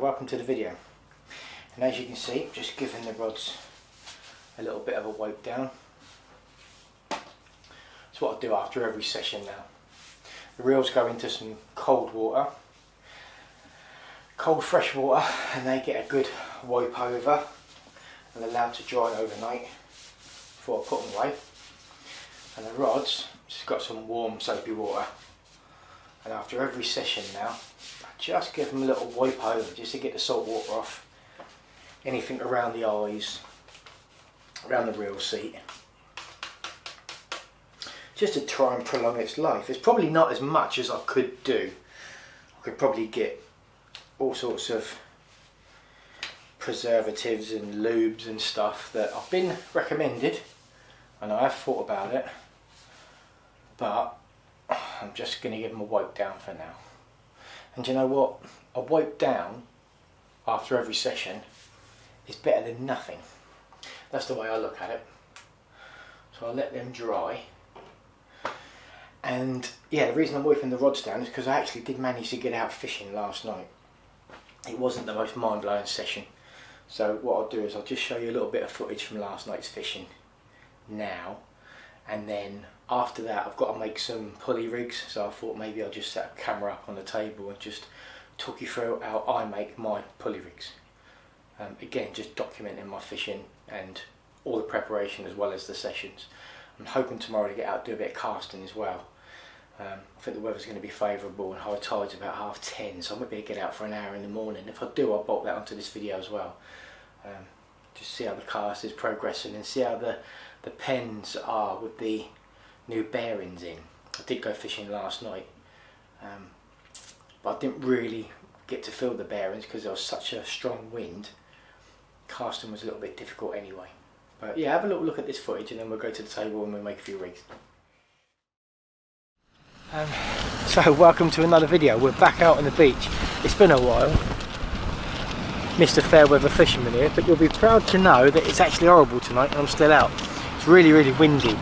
welcome to the video, and as you can see, just giving the rods a little bit of a wipe down. That's what I do after every session now. The reels go into some cold water, cold fresh water, and they get a good wipe over and allowed to dry overnight before I put them away. And the rods just got some warm soapy water, and after every session now I just give them a little wipe over just to get the salt water off anything around the eyes, around the reel seat, just to try and prolong its life. It's probably not as much as I could do. I could probably get all sorts of preservatives and lubes and stuff that I've been recommended, and I have thought about it, but I'm just going to give them a wipe down for now. And you know what? A wipe down after every session is better than nothing. That's the way I look at it. So I'll let them dry. And yeah, the reason I'm wiping the rods down is because I actually did manage to get out fishing last night. It wasn't the most mind-blowing session. So what I'll do is I'll just show you a little bit of footage from last night's fishing now. And then after that I've got to make some pulley rigs, so I thought maybe I'll just set a camera up on the table and just talk you through how I make my pulley rigs. Again, just documenting my fishing and all the preparation as well as the sessions. I'm hoping tomorrow to get out and do a bit of casting as well. I think the weather's going to be favourable and high tide's about 10:30, so I might be able to get out for an hour in the morning. If I do, I'll bolt that onto this video as well. Just see how the cast is progressing and see how the pens are with the new bearings in. I did go fishing last night, but I didn't really get to feel the bearings because there was such a strong wind. Casting was a little bit difficult anyway. But yeah, have a little look at this footage and then we'll go to the table and we'll make a few rigs. So welcome to another video. We're back out on the beach. It's been a while. Mr. Fairweather Fisherman here, but you'll be proud to know that it's actually horrible tonight and I'm still out. It's really windy.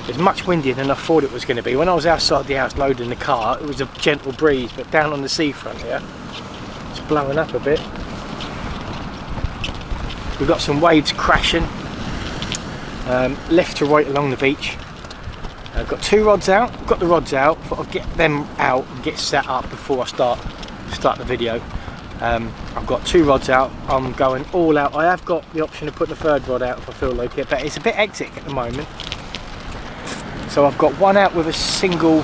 It's much windier than I thought it was going to be. When I was outside the house loading the car, it was a gentle breeze, but down on the seafront here, it's blowing up a bit. We've got some waves crashing left to right along the beach. I've got two rods out. I've got the rods out, but I'll get them out and get set up before I start the video. I've got two rods out. I'm going all out. I have got the option of putting a third rod out if I feel like it, but it's a bit hectic at the moment. So I've got one out with a single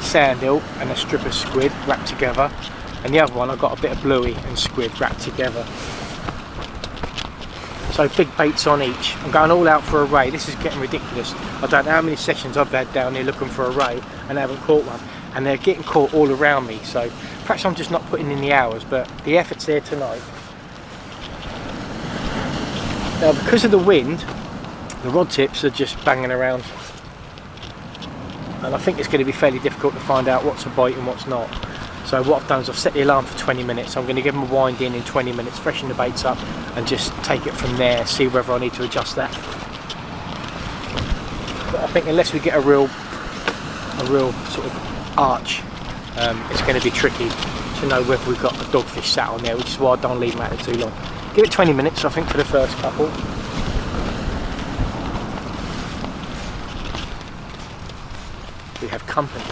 sand eel and a strip of squid wrapped together, and the other one I've got a bit of bluey and squid wrapped together. So big baits on each. I'm going all out for a ray. This is getting ridiculous. I don't know how many sessions I've had down here looking for a ray and I haven't caught one, and they're getting caught all around me. So perhaps I'm just not putting in the hours, but the effort's there tonight. Now because of the wind, the rod tips are just banging around, and I think it's going to be fairly difficult to find out what's a bite and what's not. So what I've done is I've set the alarm for 20 minutes. I'm going to give them a wind in 20 minutes, freshen the baits up and just take it from there, see whether I need to adjust that. But I think unless we get a real sort of arch, it's going to be tricky to know whether we've got a dogfish sat on there, which is why I don't leave them out there too long. Give it 20 minutes I think for the first couple. We have company.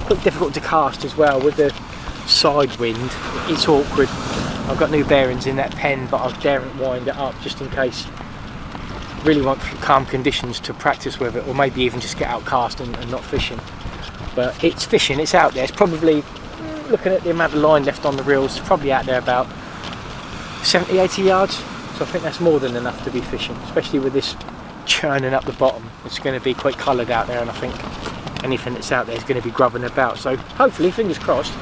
Quite difficult to cast as well with the side wind. It's awkward. I've got new bearings in that pen, but I daren't wind it up just in case. Really want calm conditions to practice with it, or maybe even just get out casting and not fishing. But it's fishing, it's out there. It's probably, looking at the amount of line left on the reels, it's probably out there about 70-80 yards. So I think that's more than enough to be fishing, especially with this churning up the bottom. It's going to be quite coloured out there, and I think anything that's out there is going to be grubbing about. So hopefully, fingers crossed.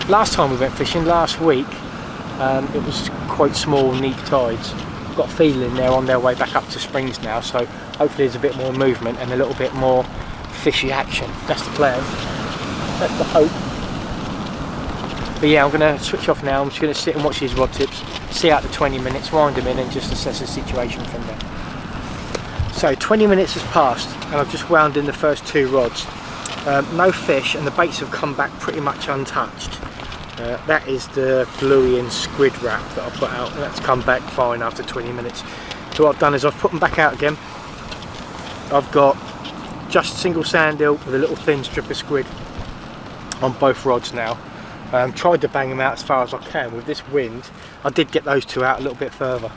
Last time we went fishing, last week, it was quite small, neat tides. I've got a feeling they're on their way back up to Springs now, so hopefully there's a bit more movement and a little bit more fishy action. That's the plan. That's the hope. But yeah, I'm going to switch off now. I'm just going to sit and watch these rod tips, see out the 20 minutes, wind them in and just assess the situation from there. So 20 minutes has passed and I've just wound in the first two rods. No fish, and the baits have come back pretty much untouched. That is the Bluey squid wrap that I put out, and that's come back fine after 20 minutes. So what I've done is I've put them back out again. I've got just single sand eel with a little thin strip of squid on both rods now. Tried to bang them out as far as I can. With this wind, I did get those two out a little bit further.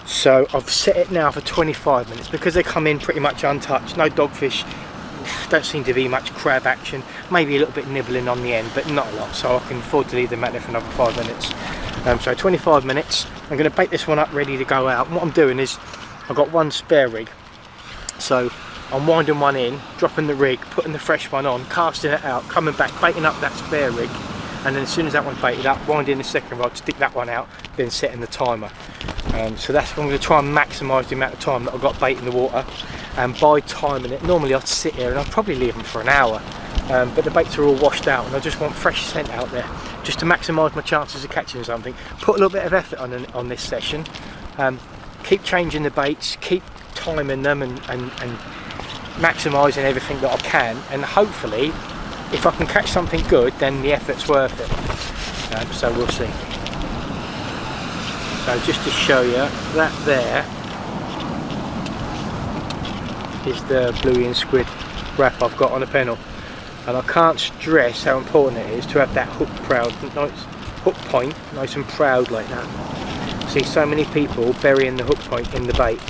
So I've set it now for 25 minutes because they come in pretty much untouched. No dogfish, don't seem to be much crab action, maybe a little bit nibbling on the end, but not a lot, so I can afford to leave them out there for another 5 minutes. So 25 minutes, I'm going to bait this one up ready to go out. And what I'm doing is I've got one spare rig, so I'm winding one in, dropping the rig, putting the fresh one on, casting it out, coming back, baiting up that spare rig, and then as soon as that one's baited up, winding the second rod, stick that one out, then setting the timer. So that's what I'm going to try and maximise the amount of time that I've got bait in the water. And by timing it, normally I'd sit here and I'd probably leave them for an hour, but the baits are all washed out and I just want fresh scent out there, just to maximise my chances of catching something. Put a little bit of effort on this session, keep changing the baits, keep timing them and maximising everything that I can, and hopefully if I can catch something good, then the effort's worth it. So we'll see. So just to show you, that there is the Bluey squid wrap I've got on a pennel, and I can't stress how important it is to have that hook point nice and proud like that. See so many people burying the hook point in the bait,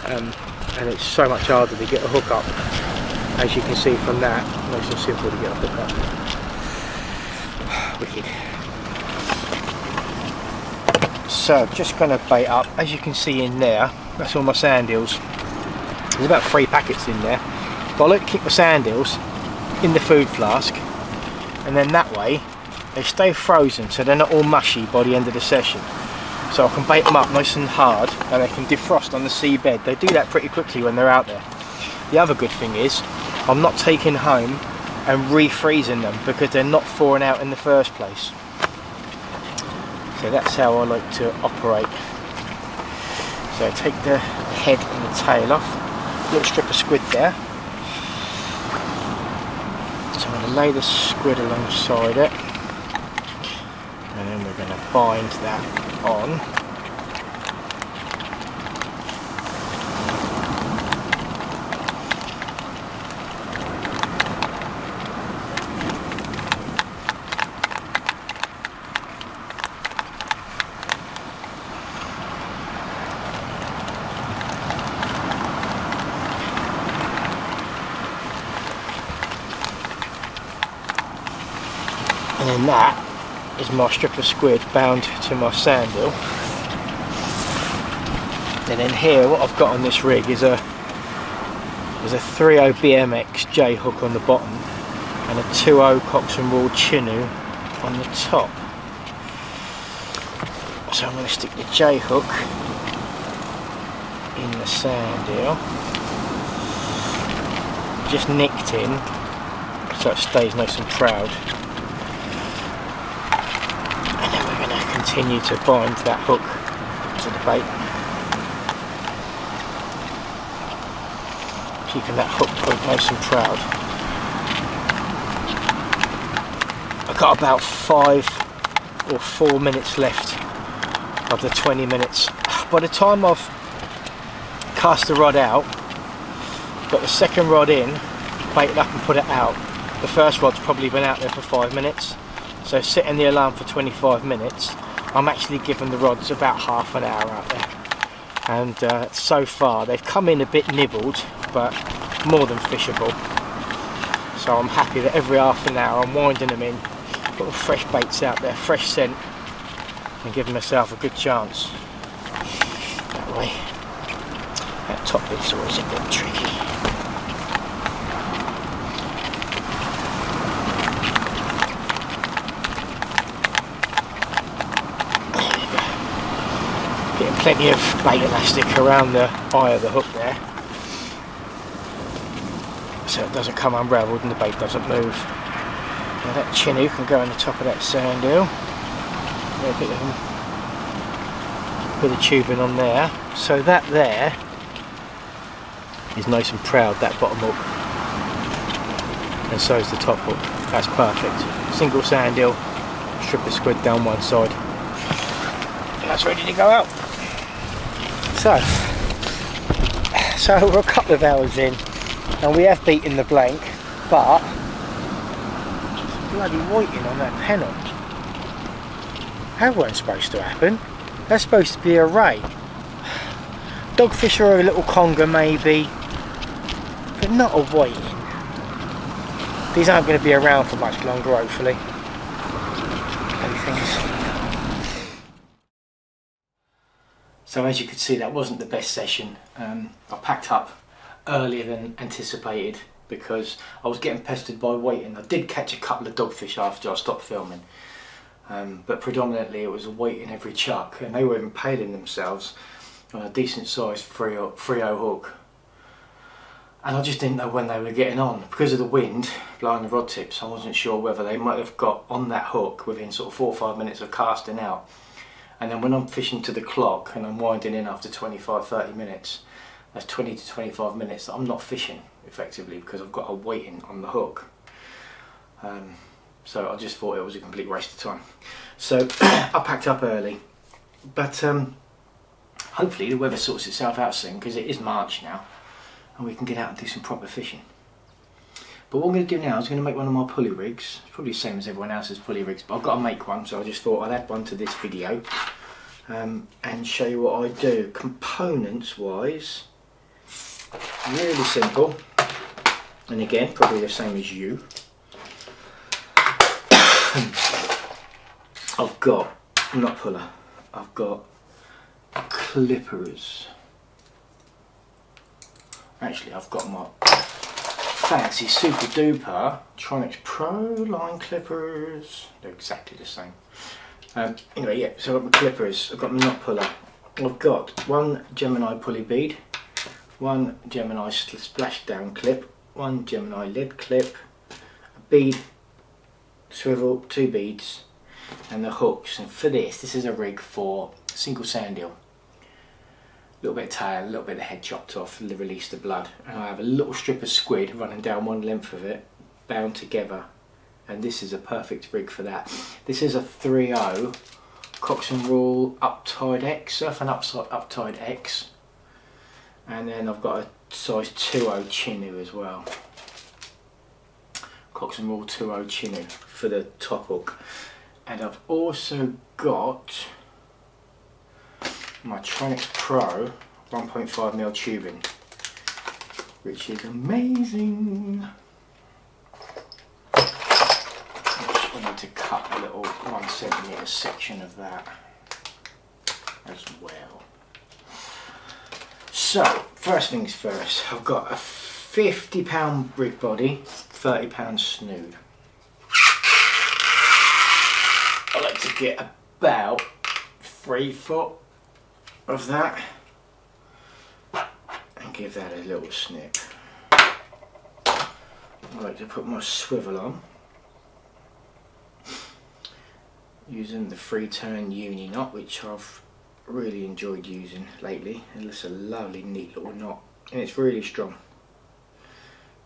and it's so much harder to get a hook up. As you can see from that, nice and simple to get a hook up. Wicked. So just going to bait up, as you can see in there, that's all my sand eels. There's about 3 packets in there, but I like to keep my sand eels in the food flask, and then that way they stay frozen so they're not all mushy by the end of the session. So I can bait them up nice and hard and they can defrost on the seabed. They do that pretty quickly when they're out there. The other good thing is I'm not taking home and refreezing them because they're not thawing out in the first place. So that's how I like to operate. So take the head and the tail off, little strip of squid there. So I'm going to lay the squid alongside it, and then we're going to bind that on. And then that is my strip of squid bound to my sand eel. And then here, what I've got on this rig is a 3.0 BMX J hook on the bottom and a 2.0 Cox and Royal Chinook on the top. So I'm going to stick the J hook in the sand eel, just nicked in so it stays nice and proud. Continue to bind that hook to the bait, keeping that hook point nice and proud. I've got about 5 or 4 minutes left of the 20 minutes. By the time I've cast the rod out, got the second rod in, baited up and put it out, the first rod's probably been out there for 5 minutes. So setting the alarm for 25 minutes, I'm actually giving the rods about half an hour out there. And so far they've come in a bit nibbled, but more than fishable. So I'm happy that every half an hour I'm winding them in, putting fresh baits out there, fresh scent, and giving myself a good chance. That way. That top bit's always a bit tricky. Getting plenty of bait elastic around the eye of the hook there, so it doesn't come unravelled and the bait doesn't move. Now that Chinook can go on the top of that sand eel. A bit of tubing on there, so that there is nice and proud, that bottom hook. and so is the top hook. That's perfect. Single sand eel, strip of squid down one side, and that's ready to go out. So we're a couple of hours in, and we have beaten the blank, but it's bloody whiting on that pennant. That weren't supposed to happen. That's supposed to be a ray. Dogfish are a little conger maybe, but not a whiting. These aren't going to be around for much longer, hopefully. So as you can see, that wasn't the best session. I packed up earlier than anticipated because I was getting pestered by whiting. I did catch a couple of dogfish after I stopped filming, but predominantly it was a whiting every chuck, and they were impaling themselves on a decent sized 3/0 hook. And I just didn't know when they were getting on. Because of the wind blowing the rod tips, I wasn't sure whether they might have got on that hook within sort of 4 or 5 minutes of casting out. And then when I'm fishing to the clock and I'm winding in after 25-30 minutes, that's 20 to 25 minutes that I'm not fishing effectively because I've got a whiting on the hook. So I just thought it was a complete waste of time. So I packed up early, but hopefully the weather sorts itself out soon, because it is March now and we can get out and do some proper fishing. But what I'm going to do now is I'm going to make one of my pulley rigs. It's probably the same as everyone else's pulley rigs, but I've got to make one, so I just thought I'd add one to this video and show you what I do. Components wise, really simple, and again probably the same as you. I've got knot puller, I've got clippers. Actually, I've got my fancy super duper Tronix Pro line clippers. They're exactly the same. Anyway, yeah, so I've got my clippers, I've got my knot puller, I've got one Gemini pulley bead, one Gemini splashdown clip, one Gemini lead clip, a bead, swivel, 2 beads, and the hooks. And for this is a rig for single sand eel. A little bit of tail, a little bit of the head chopped off to release the blood, and I have a little strip of squid running down one length of it, bound together, and this is a perfect rig for that. This is a 3/0 Cox and Rule Uptide X, Surf and Uptide X, and then I've got a size 2/0 Chinu as well. Cox and Rule 2/0 Chinu for the top hook, and I've also got my Tronix Pro 1.5mm tubing, which is amazing. I need to cut a little 1cm section of that as well. So first things first, I've got a £50 rig body, £30 snood. I like to get about 3 foot of that and give that a little snip. I like to put my swivel on using the 3-turn uni knot, which I've really enjoyed using lately. It's a lovely neat little knot and it's really strong,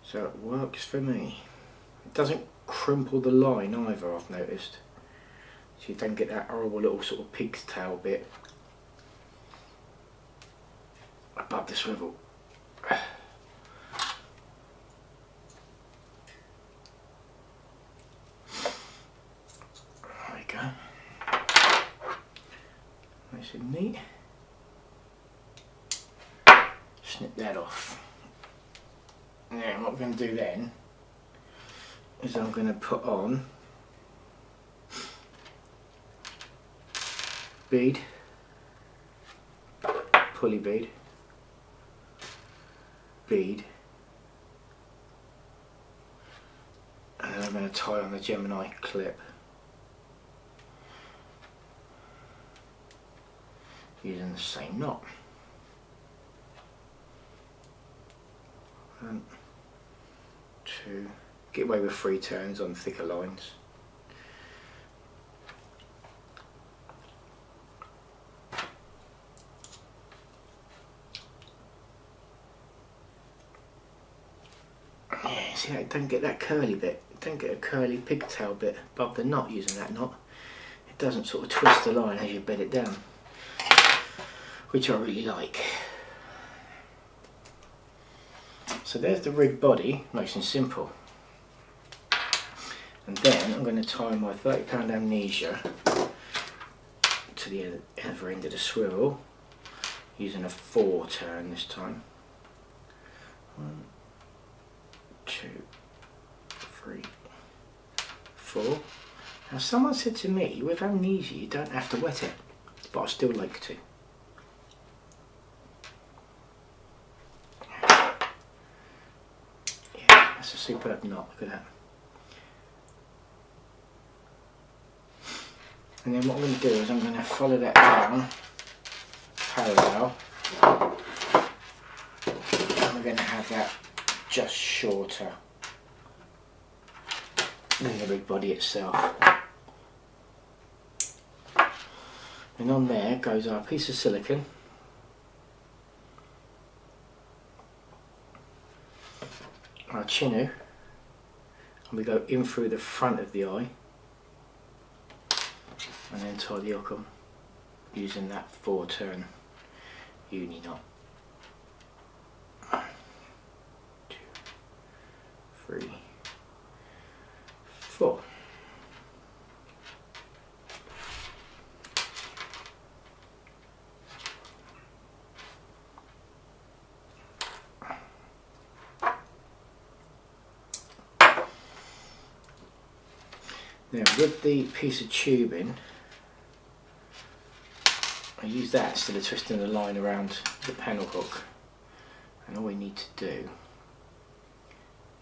so it works for me. It doesn't crumple the line either, I've noticed, so you don't get that horrible little sort of pig's tail bit above the swivel. There we go. Nice and neat. Snip that off. Now what we're going to do then is I'm going to put on bead, pulley bead, bead, and then I'm going to tie on the Gemini clip using the same knot. 1, 2, get away with 3 turns on thicker lines. Yeah, see, I don't get that curly bit. Don't get a curly pigtail bit above the knot using that knot. It doesn't sort of twist the line as you bed it down, which I really like. So there's the rig body, nice and simple. And then I'm going to tie my 30-pound amnesia to the other end of the swivel, using a 4 turn this time. 1, 2, 3, 4. Now someone said to me, with amnesia you don't have to wet it, but I still like to. Yeah, that's a superb knot, look at that. And then what I'm going to do is I'm going to follow that down parallel, and we're going to have that just shorter than the rig body itself. And on there goes our piece of silicone, our chinu, and we go in through the front of the eye and then tie the hook on using that 4 turn uni knot. 1, 2, 3, 4. Now with the piece of tubing, I use that instead of twisting the line around the panel hook, and all we need to do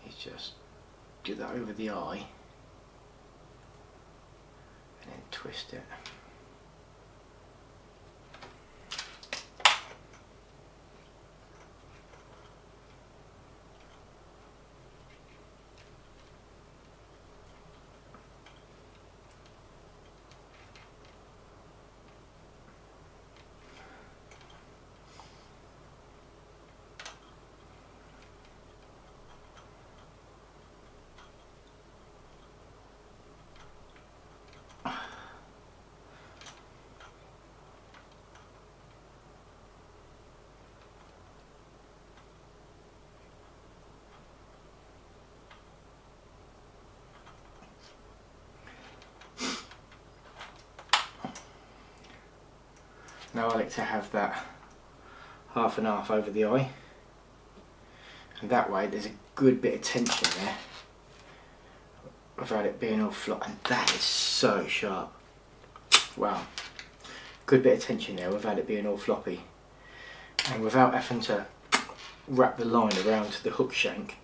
is just do that over the eye and then twist it. Now I like to have that half and half over the eye, and that way there's a good bit of tension there without it being all flat, and that is so sharp. Wow, good bit of tension there without it being all floppy, and without having to wrap the line around the hook shank.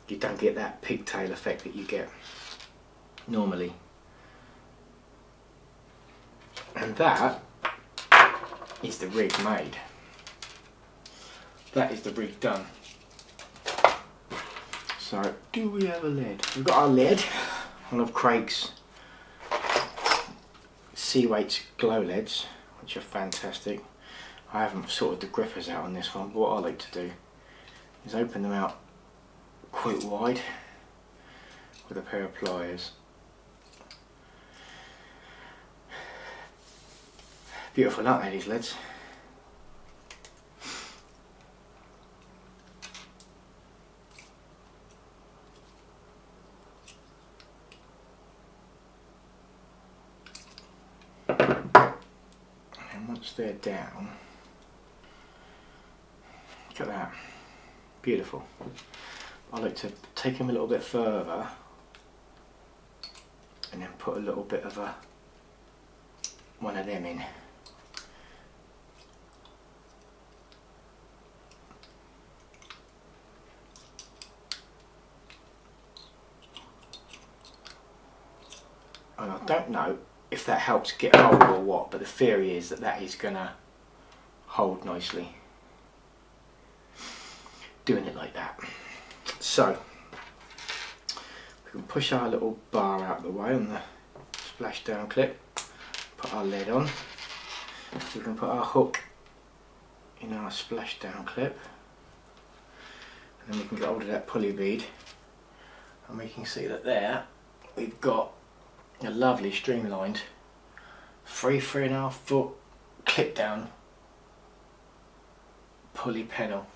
You don't get that pigtail effect that you get normally. And that is the rig made. That is the rig done. So, do we have a lead? We've got our lead, one of Craig's Seaweight's glow leads, which are fantastic. I haven't sorted the grippers out on this one, but what I like to do is open them out quite wide with a pair of pliers. Beautiful, aren't they, these leads? And once they're down, look at that, beautiful. I like to take them a little bit further and then put a little bit of one of them in. And I don't know if that helps get hold or what, but the theory is that that is going to hold nicely. Doing it like that. So, we can push our little bar out of the way on the splashdown clip, put our lead on. We can put our hook in our splashdown clip, and then we can get hold of that pulley bead And we can see that there we've got a lovely streamlined 3.5 foot clip down pulley pennel,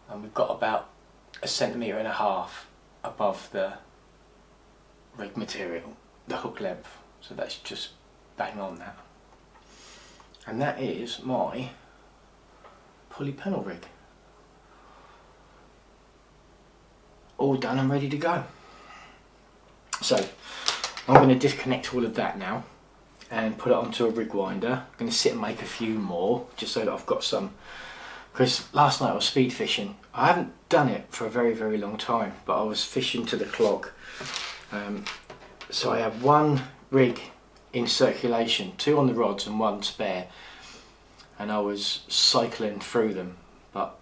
and we've got about 1.5 centimetres above the rig material, the hook length, so that's just bang on that. And that is my pulley pennel rig, all done and ready to go. So I'm going to disconnect all of that now and put it onto a rig winder. I'm going to sit and make a few more just so that I've got some, because last night I was speed fishing. I haven't done it for a very, very long time, but I was fishing to the clock. So I have one rig in circulation, 2 on the rods and 1 spare, and I was cycling through them, but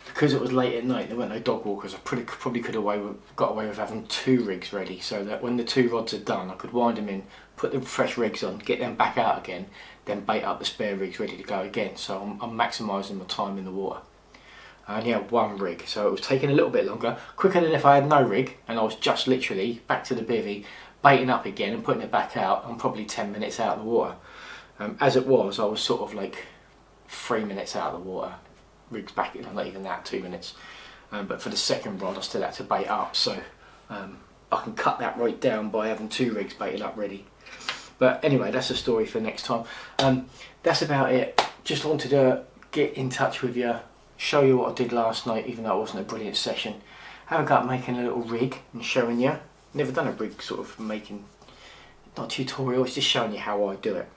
because it was late at night, there weren't no dog walkers. I probably could have got away with having 2 rigs ready, so that when the 2 rods are done, I could wind them in, put the fresh rigs on, get them back out again, then bait up the spare rigs ready to go again. So I'm maximising my time in the water. I only had 1 rig, so it was taking a little bit longer, quicker than if I had no rig, and I was just literally back to the bivvy, baiting up again and putting it back out. I'm probably 10 minutes out of the water. As it was, I was sort of like 3 minutes out of the water. Rigs back, not even that, 2 minutes. But for the second rod, I still had to bait up, so I can cut that right down by having 2 rigs baited up ready. But anyway, that's a story for next time. That's about it. Just wanted to get in touch with you, show you what I did last night, even though it wasn't a brilliant session. Have a go at making a little rig and showing you. Never done a rig sort of making, not tutorial, it's just showing you how I do it.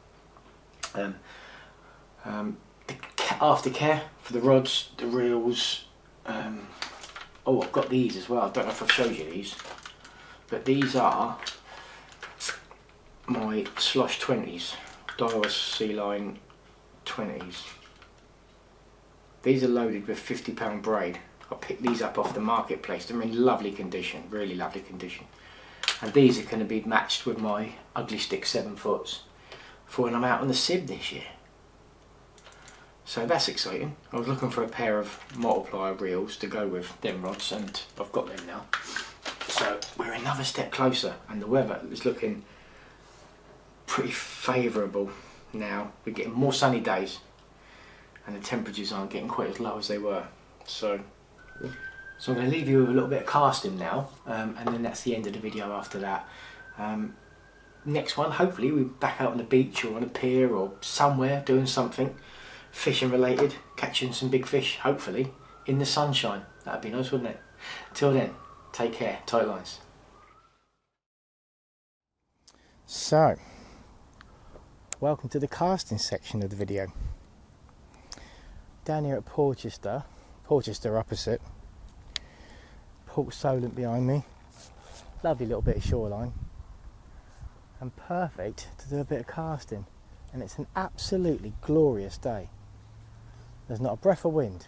The aftercare for the rods, the reels. Oh, I've got these as well. I don't know if I've showed you these, but these are my Slosh 20s, Daiwa Sea Line 20s. These are loaded with 50-pound braid. I picked these up off the marketplace. They're in lovely condition, really lovely condition. And these are going to be matched with my Ugly Stik 7-foots for when I'm out on the Sib this year. So that's exciting. I was looking for a pair of multiplier reels to go with them rods, and I've got them now. So we're another step closer, and the weather is looking pretty favourable now. We're getting more sunny days, and the temperatures aren't getting quite as low as they were. So I'm going to leave you with a little bit of casting now, and then that's the end of the video after that. Next one, hopefully we're back out on the beach or on a pier or somewhere doing something fishing related, catching some big fish, hopefully in the sunshine. That'd be nice, wouldn't it? Till then, take care, tight lines. So, welcome to the casting section of the video. Down here at Porchester opposite, Port Solent behind me, lovely little bit of shoreline, and perfect to do a bit of casting. And it's an absolutely glorious day. There's not a breath of wind,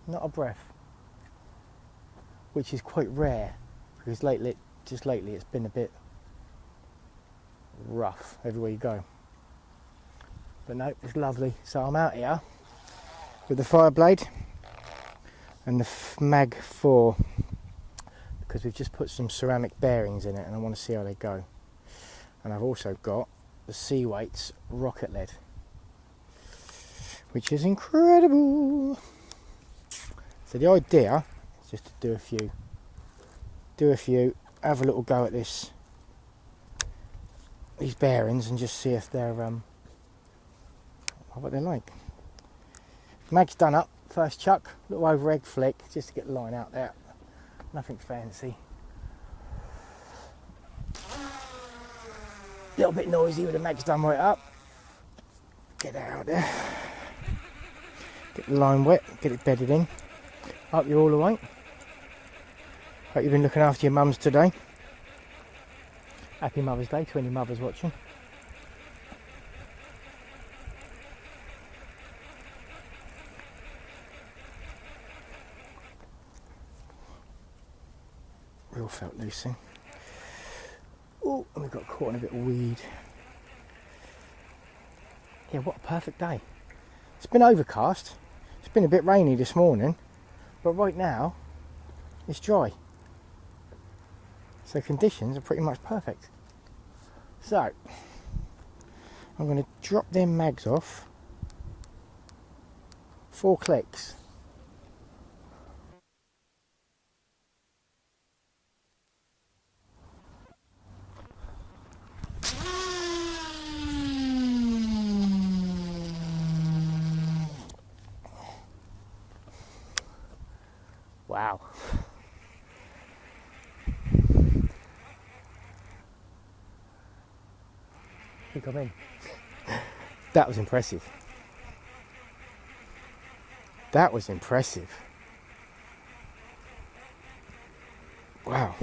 not a breath, which is quite rare because lately it's been a bit rough everywhere you go. But no, it's lovely. So I'm out here with the Fireblade and the Mag 4 because we've just put some ceramic bearings in it and I want to see how they go. And I've also got the Seaweight's Rocket Lead, which is incredible. So the idea is just to do a few, have a little go at these bearings and just see if they're what they're like. Mag's done up, first chuck, little over egg flick just to get the line out there. Nothing fancy. Little bit noisy with the mag's done right up. Get that out there. Get the line wet, get it bedded in. Hope you're all alright. Hope you've been looking after your mums today. Happy Mother's Day to any mothers watching. Real felt loosing. Oh, and we got caught in a bit of weed. Yeah, what a perfect day. It's been overcast. It's been a bit rainy this morning, but right now it's dry. So conditions are pretty much perfect. So I'm going to drop them mags off. 4 clicks. Wow. I think I'm in. That was impressive. That was impressive. Wow.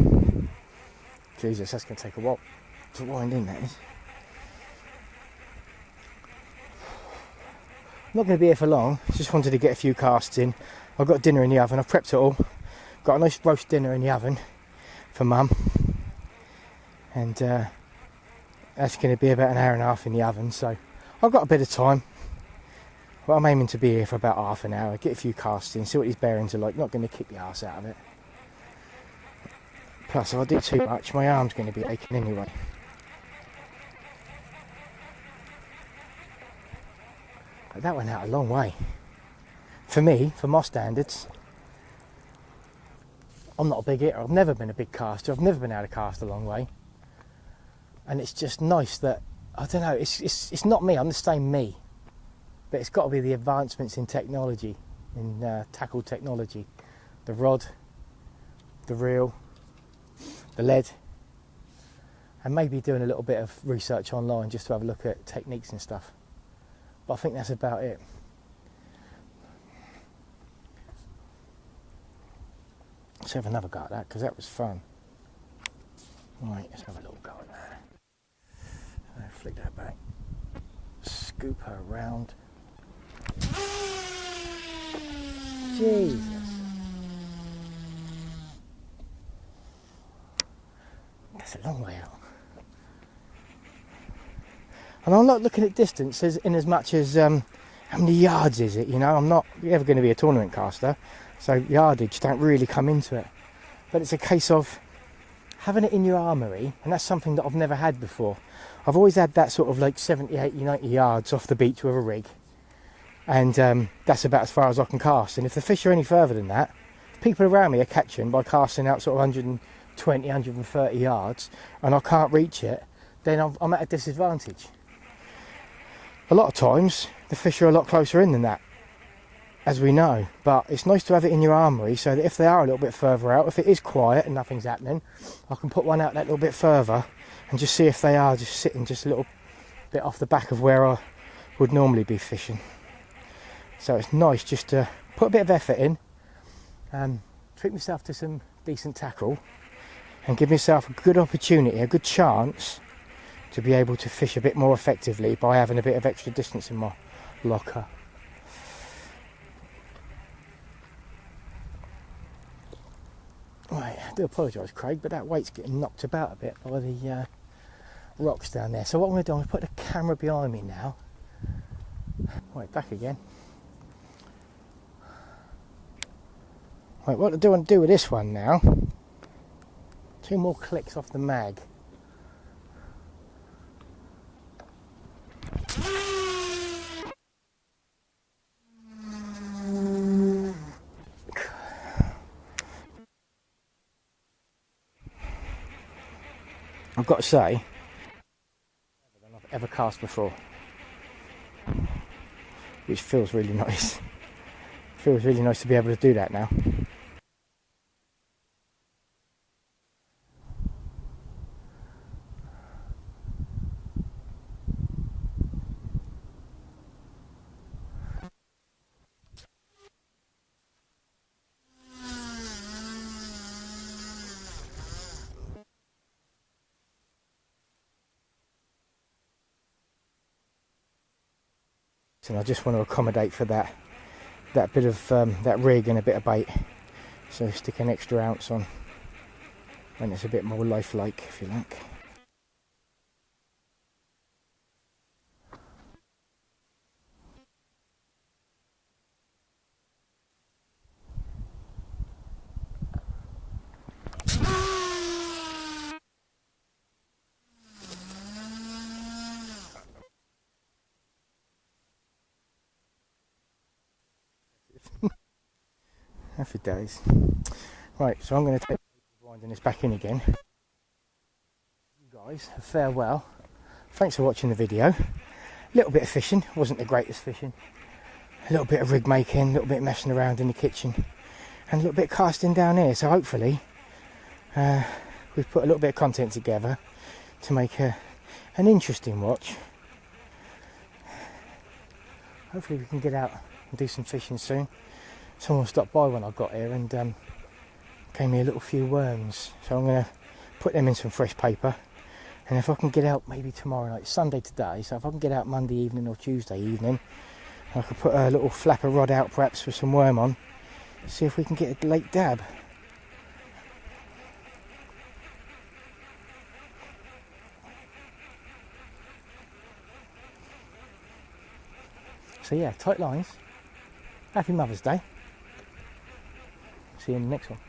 Jesus, that's going to take a while to wind in, that is. I'm not going to be here for long. Just wanted to get a few casts in. I've got dinner in the oven. I've prepped it all. Got a nice roast dinner in the oven for Mum. And that's going to be about an hour and a half in the oven. So I've got a bit of time. Well, I'm aiming to be here for about half an hour. Get a few casts in. See what these bearings are like. Not going to kick the arse out of it. Plus, if I do too much, my arm's going to be aching anyway. But that went out a long way. For me, for my standards, I'm not a big hitter. I've never been a big caster. I've never been able to cast a long way. And it's just nice that, I don't know, it's not me. I'm the same me. But it's got to be the advancements in technology, in tackle technology. The rod, the reel, the lead, and maybe doing a little bit of research online just to have a look at techniques and stuff. But I think that's about it. Let's have another go at that, because that was fun. Right, let's have a little go at that. Flick that back. Scoop her around. Jesus. That's a long way out. And I'm not looking at distance in as much as how many yards is it, you know. I'm not ever going to be a tournament caster, so yardage don't really come into it. But it's a case of having it in your armoury, and that's something that I've never had before. I've always had that sort of like 70, 80, 90 yards off the beach with a rig, and that's about as far as I can cast. And if the fish are any further than that, people around me are catching by casting out sort of 120, 130 yards, and I can't reach it, then I'm at a disadvantage. A lot of times the fish are a lot closer in than that, as we know, but it's nice to have it in your armoury so that if they are a little bit further out, if it is quiet and nothing's happening, I can put one out that little bit further and just see if they are just sitting just a little bit off the back of where I would normally be fishing. So it's nice just to put a bit of effort in, treat myself to some decent tackle, and give myself a good opportunity, a good chance to be able to fish a bit more effectively by having a bit of extra distance in my locker. Right, I do apologise, Craig, but that weight's getting knocked about a bit by the rocks down there. So what I'm going to do, I'm going to put the camera behind me now. Right, back again. Right, what do I want to do with this one now? 2 more clicks off the mag. I've got to say, than I've ever cast before, which feels really nice. Feels really nice to be able to do that now. And I just want to accommodate for that bit of that rig and a bit of bait, so stick an extra ounce on when it's a bit more lifelike, if you like. Happy days. Right, so I'm going to take winding this back in again. You guys, farewell. Thanks for watching the video. A little bit of fishing, wasn't the greatest fishing. A little bit of rig making, a little bit of messing around in the kitchen, and a little bit of casting down here. So hopefully we've put a little bit of content together to make an interesting watch. Hopefully we can get out and do some fishing soon. Someone stopped by when I got here and gave me a little few worms, so I'm going to put them in some fresh paper, and if I can get out maybe tomorrow night, Sunday today, so if I can get out Monday evening or Tuesday evening, I could put a little flapper rod out perhaps with some worm on, see if we can get a late dab. So yeah, tight lines. Happy Mother's Day. See you in the next one.